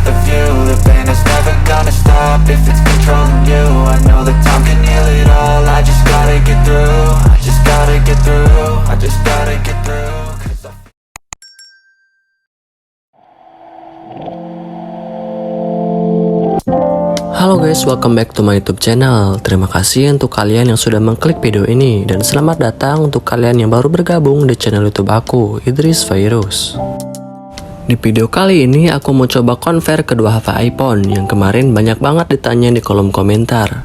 the view. The pain is never gonna stop if it's controlling you. I know that time can heal it all. I just gotta get through. I just gotta get through. I just gotta get through. 'Cause I Halo guys, welcome back to my YouTube channel. Terima kasih untuk kalian yang sudah mengklik video ini, dan selamat datang untuk kalian yang baru bergabung di channel YouTube aku, Idris Virus. Di video kali ini aku mau coba convert kedua HP iPhone yang kemarin banyak banget ditanya di kolom komentar.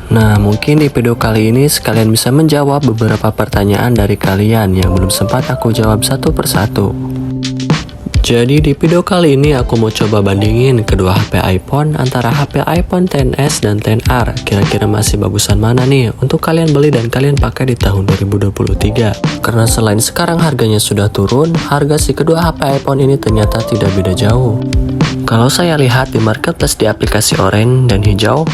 Nah, mungkin di video kali ini sekalian bisa menjawab beberapa pertanyaan dari kalian yang belum sempat aku jawab satu persatu. Jadi di video kali ini aku mau coba bandingin kedua HP iPhone antara HP iPhone XS dan XR. Kira-kira masih bagusan mana nih untuk kalian beli dan kalian pakai di tahun 2023. Karena selain sekarang harganya sudah turun, harga si kedua HP iPhone ini ternyata tidak beda jauh. Kalau saya lihat di marketplace di aplikasi oranye dan hijau,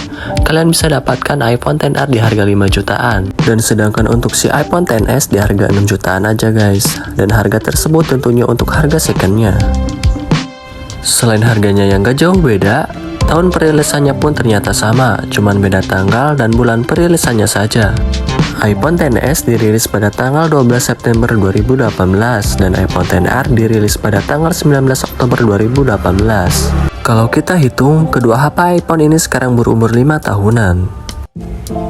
kalian bisa dapatkan iPhone XR di harga 5 jutaan. Dan sedangkan untuk si iPhone XS di harga 6 jutaan aja guys. Dan harga tersebut tentunya untuk harga secondnya. Selain harganya yang gak jauh beda, tahun perilisannya pun ternyata sama, cuman beda tanggal dan bulan perilisannya saja. iPhone XS dirilis pada tanggal 12 September 2018 dan iPhone XR dirilis pada tanggal 19 Oktober 2018. Kalau kita hitung, kedua HP iPhone ini sekarang berumur 5 tahunan.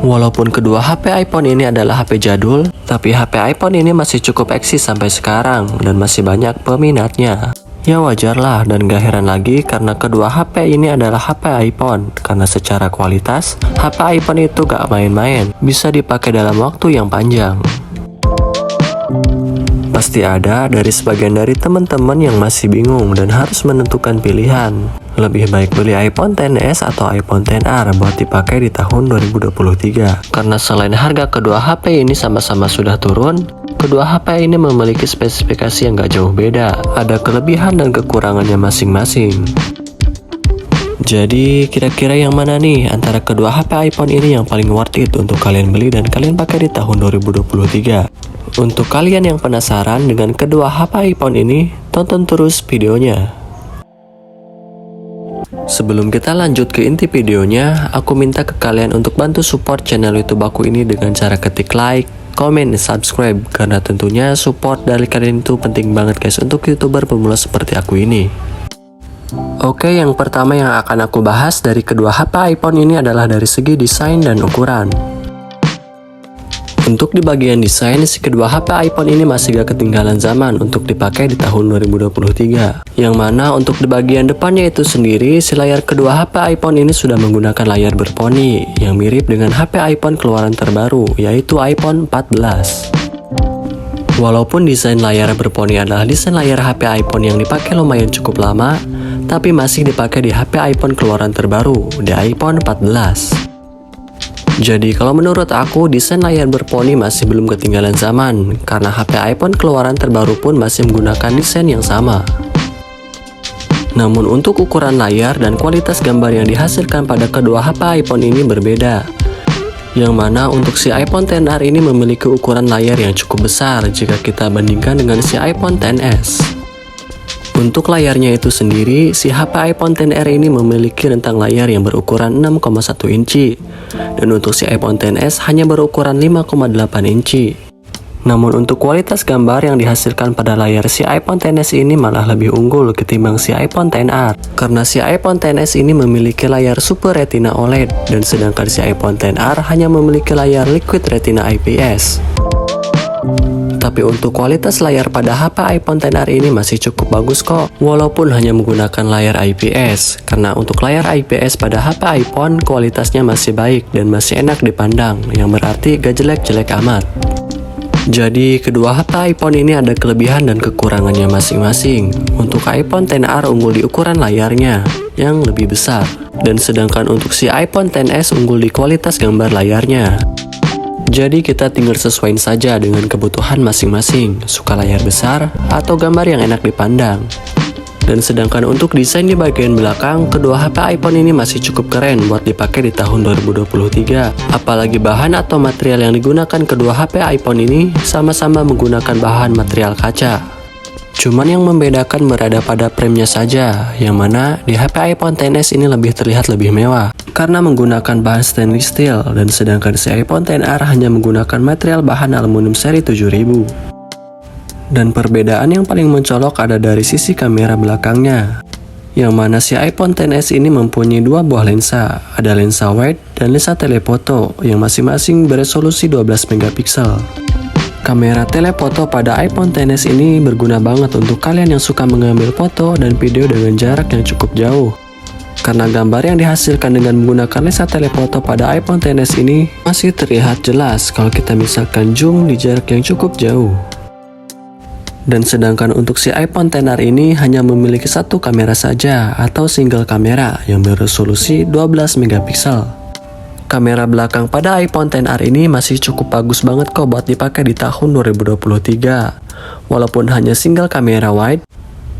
Walaupun kedua HP iPhone ini adalah HP jadul, tapi HP iPhone ini masih cukup eksis sampai sekarang dan masih banyak peminatnya. Ya wajarlah dan gak heran lagi karena kedua HP ini adalah HP iPhone. Karena secara kualitas, HP iPhone itu gak main-main, bisa dipakai dalam waktu yang panjang. Pasti ada dari sebagian dari teman-teman yang masih bingung dan harus menentukan pilihan. Lebih baik beli iPhone XS atau iPhone XR buat dipakai di tahun 2023. Karena selain harga kedua HP ini sama-sama sudah turun, kedua HP ini memiliki spesifikasi yang gak jauh beda. Ada kelebihan dan kekurangannya masing-masing. Jadi kira-kira yang mana nih antara kedua HP iPhone ini yang paling worth it untuk kalian beli dan kalian pakai di tahun 2023? Untuk kalian yang penasaran dengan kedua HP iPhone ini, tonton terus videonya. Sebelum kita lanjut ke inti videonya, aku minta ke kalian untuk bantu support channel YouTube aku ini dengan cara ketik like, komen, dan subscribe. Karena tentunya support dari kalian itu penting banget guys untuk YouTuber pemula seperti aku ini. Oke, yang pertama yang akan aku bahas dari kedua HP iPhone ini adalah dari segi desain dan ukuran. Untuk di bagian desain, si kedua HP iPhone ini masih gak ketinggalan zaman untuk dipakai di tahun 2023. Yang mana untuk di bagian depannya itu sendiri, si layar kedua HP iPhone ini sudah menggunakan layar berponi yang mirip dengan HP iPhone keluaran terbaru, yaitu iPhone 14. Walaupun desain layar berponi adalah desain layar HP iPhone yang dipakai lumayan cukup lama, tapi masih dipakai di HP iPhone keluaran terbaru, di iPhone 14. Jadi kalau menurut aku, desain layar berponi masih belum ketinggalan zaman, karena HP iPhone keluaran terbaru pun masih menggunakan desain yang sama. Namun untuk ukuran layar dan kualitas gambar yang dihasilkan pada kedua HP iPhone ini berbeda. Yang mana untuk si iPhone XR ini memiliki ukuran layar yang cukup besar jika kita bandingkan dengan si iPhone XS. Untuk layarnya itu sendiri, si HP iPhone XR ini memiliki rentang layar yang berukuran 6,1 inci. Dan untuk si iPhone XS hanya berukuran 5,8 inci. Namun untuk kualitas gambar yang dihasilkan pada layar si iPhone XS ini malah lebih unggul ketimbang si iPhone XR. Karena si iPhone XS ini memiliki layar Super Retina OLED, dan sedangkan si iPhone XR hanya memiliki layar Liquid Retina IPS. Tapi untuk kualitas layar pada HP iPhone XR ini masih cukup bagus kok, walaupun hanya menggunakan layar IPS. Karena untuk layar IPS pada HP iPhone kualitasnya masih baik dan masih enak dipandang, yang berarti gak jelek-jelek amat. Jadi kedua HP iPhone ini ada kelebihan dan kekurangannya masing-masing. Untuk iPhone XR unggul di ukuran layarnya yang lebih besar, dan sedangkan untuk si iPhone XS unggul di kualitas gambar layarnya. Jadi kita tinggal sesuaiin saja dengan kebutuhan masing-masing, suka layar besar atau gambar yang enak dipandang. Dan sedangkan untuk desain di bagian belakang, kedua HP iPhone ini masih cukup keren buat dipakai di tahun 2023. Apalagi bahan atau material yang digunakan kedua HP iPhone ini sama-sama menggunakan bahan material kaca. Cuman yang membedakan berada pada premnya saja, yang mana di HP iPhone XS ini lebih terlihat lebih mewah karena menggunakan bahan stainless steel, dan sedangkan si iPhone XR hanya menggunakan material bahan aluminium seri 7000. Dan perbedaan yang paling mencolok ada dari sisi kamera belakangnya, yang mana si iPhone XS ini mempunyai dua buah lensa, ada lensa wide dan lensa telefoto yang masing-masing beresolusi 12 megapiksel. Kamera telefoto pada iPhone XS ini berguna banget untuk kalian yang suka mengambil foto dan video dengan jarak yang cukup jauh. Karena gambar yang dihasilkan dengan menggunakan lensa telefoto pada iPhone XS ini masih terlihat jelas kalau kita misalkan zoom di jarak yang cukup jauh. Dan sedangkan untuk si iPhone XR ini hanya memiliki satu kamera saja atau single kamera yang beresolusi 12 megapiksel. Kamera belakang pada iPhone XR ini masih cukup bagus banget kok buat dipakai di tahun 2023. Walaupun hanya single kamera wide,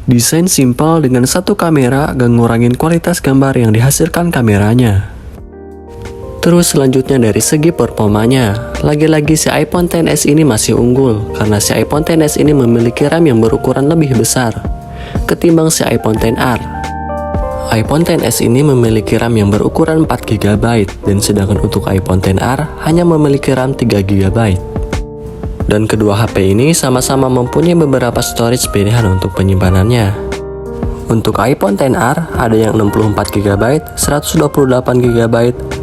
desain simple dengan satu kamera gak ngurangin kualitas gambar yang dihasilkan kameranya. Terus selanjutnya dari segi performanya, lagi-lagi si iPhone XS ini masih unggul karena si iPhone XS ini memiliki RAM yang berukuran lebih besar ketimbang si iPhone XR. iPhone XS ini memiliki RAM yang berukuran 4GB dan sedangkan untuk iPhone XR hanya memiliki RAM 3GB. Dan kedua HP ini sama-sama mempunyai beberapa storage pilihan untuk penyimpanannya. Untuk iPhone XR ada yang 64GB, 128GB,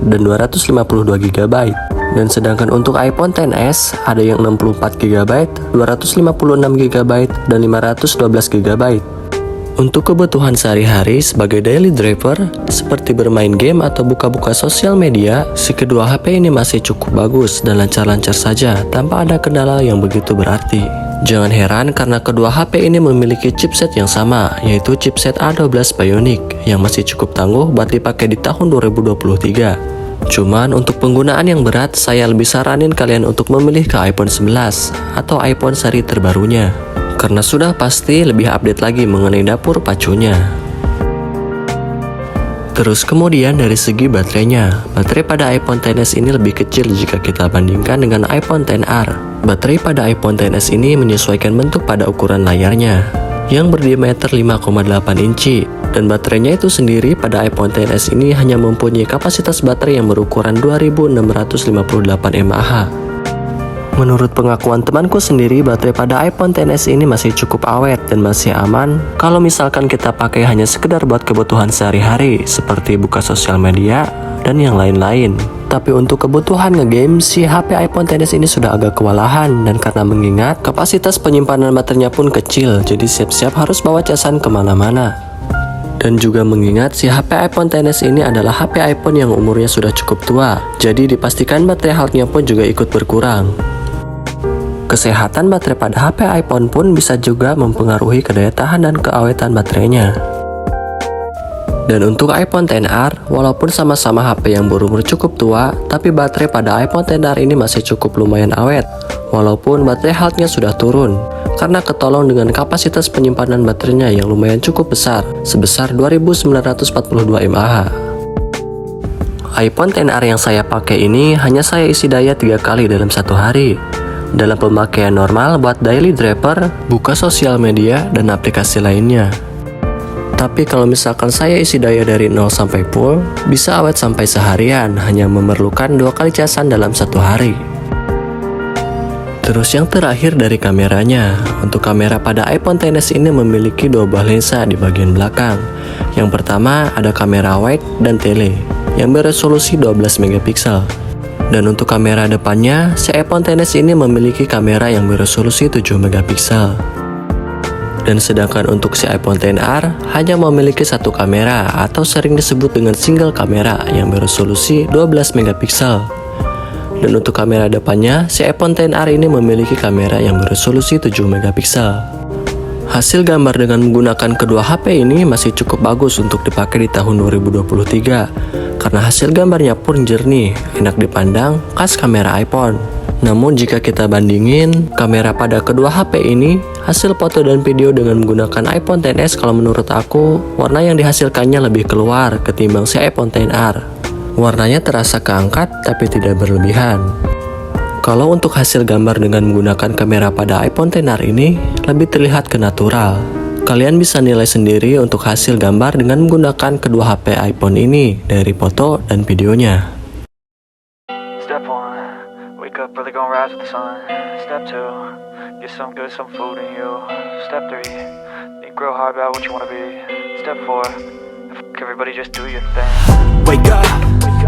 dan 252GB. Dan sedangkan untuk iPhone XS ada yang 64GB, 256GB, dan 512GB. Untuk kebutuhan sehari-hari sebagai daily driver, seperti bermain game atau buka-buka sosial media, si kedua HP ini masih cukup bagus dan lancar-lancar saja tanpa ada kendala yang begitu berarti. Jangan heran karena kedua HP ini memiliki chipset yang sama, yaitu chipset A12 Bionic yang masih cukup tangguh buat dipakai di tahun 2023. Cuman untuk penggunaan yang berat, saya lebih saranin kalian untuk memilih ke iPhone 11 atau iPhone seri terbarunya, karena sudah pasti lebih update lagi mengenai dapur pacunya. Terus kemudian dari segi baterainya, baterai pada iPhone XS ini lebih kecil jika kita bandingkan dengan iPhone XR. Baterai pada iPhone XS ini menyesuaikan bentuk pada ukuran layarnya, yang berdiameter 5,8 inci, dan baterainya itu sendiri pada iPhone XS ini hanya mempunyai kapasitas baterai yang berukuran 2658 mAh. Menurut pengakuan temanku sendiri, baterai pada iPhone XS ini masih cukup awet dan masih aman kalau misalkan kita pakai hanya sekedar buat kebutuhan sehari-hari seperti buka sosial media dan yang lain-lain. Tapi untuk kebutuhan ngegame, si HP iPhone XS ini sudah agak kewalahan, dan karena mengingat kapasitas penyimpanan baterainya pun kecil, jadi siap-siap harus bawa casan kemana-mana. Dan juga mengingat si HP iPhone XS ini adalah HP iPhone yang umurnya sudah cukup tua, jadi dipastikan baterai health-nya pun juga ikut berkurang. Kesehatan baterai pada HP iPhone pun bisa juga mempengaruhi kedaya tahan dan keawetan baterainya. Dan untuk iPhone XR, walaupun sama-sama HP yang berumur cukup tua, tapi baterai pada iPhone XR ini masih cukup lumayan awet, walaupun baterai health-nya sudah turun, karena ketolong dengan kapasitas penyimpanan baterainya yang lumayan cukup besar, sebesar 2942 mAh. iPhone XR yang saya pakai ini hanya saya isi daya 3 kali dalam satu hari. Dalam pemakaian normal buat daily driver, buka sosial media, dan aplikasi lainnya. Tapi kalau misalkan saya isi daya dari 0 sampai full, bisa awet sampai seharian, hanya memerlukan 2 kali casan dalam satu hari. Terus yang terakhir dari kameranya, untuk kamera pada iPhone XS ini memiliki 2 buah lensa di bagian belakang. Yang pertama ada kamera wide dan tele, yang beresolusi 12 megapiksel. Dan untuk kamera depannya, si iPhone XS ini memiliki kamera yang beresolusi 7 megapiksel. Dan sedangkan untuk si iPhone XR hanya memiliki satu kamera atau sering disebut dengan single kamera yang beresolusi 12 megapiksel. Dan untuk kamera depannya, si iPhone XR ini memiliki kamera yang beresolusi 7 megapiksel. Hasil gambar dengan menggunakan kedua HP ini masih cukup bagus untuk dipakai di tahun 2023. Karena hasil gambarnya pun jernih, enak dipandang, khas kamera iPhone. Namun jika kita bandingin kamera pada kedua HP ini, hasil foto dan video dengan menggunakan iPhone XS kalau menurut aku, warna yang dihasilkannya lebih keluar ketimbang si iPhone XR. Warnanya terasa keangkat tapi tidak berlebihan. Kalau untuk hasil gambar dengan menggunakan kamera pada iPhone XR ini lebih terlihat ke natural. Kalian bisa nilai sendiri untuk hasil gambar dengan menggunakan kedua HP iPhone ini dari foto dan videonya. Step 1, wake up early, gonna rise with the sun. Step 2, get some good, some food in you. Step 3, think real hard about what you wanna be. Step 4, everybody just do your thing. Wake up,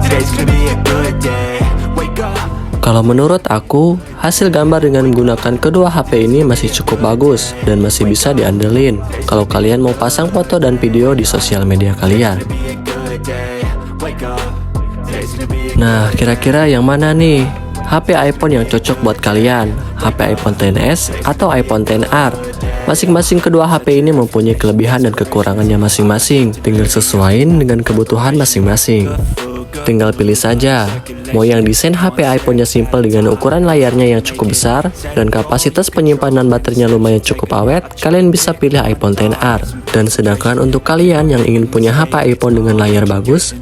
today's gonna be a good day. Wake up. Kalau menurut aku, hasil gambar dengan menggunakan kedua HP ini masih cukup bagus dan masih bisa diandelin kalau kalian mau pasang foto dan video di sosial media kalian. Nah, kira-kira yang mana nih HP iPhone yang cocok buat kalian? HP iPhone XS atau iPhone XR? Masing-masing kedua HP ini mempunyai kelebihan dan kekurangannya masing-masing, tinggal sesuaiin dengan kebutuhan masing-masing. Tinggal pilih saja, mau yang desain HP iPhone-nya simple dengan ukuran layarnya yang cukup besar dan kapasitas penyimpanan baterainya lumayan cukup awet, kalian bisa pilih iPhone XR. Dan sedangkan untuk kalian yang ingin punya HP iPhone dengan layar bagus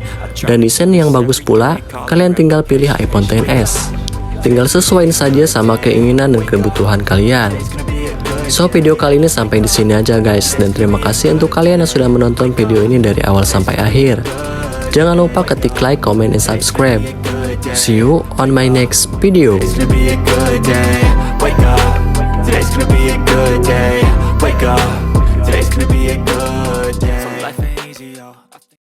dan desain yang bagus pula, kalian tinggal pilih iPhone XS. Tinggal sesuaiin saja sama keinginan dan kebutuhan kalian. So, video kali ini sampai di sini aja guys, dan terima kasih untuk kalian yang sudah menonton video ini dari awal sampai akhir. Jangan lupa ketik like, comment, and subscribe. See you on my next video. Today's gonna be a good day. Wake up. Today's gonna be a good day. Wake up. Today's gonna be a good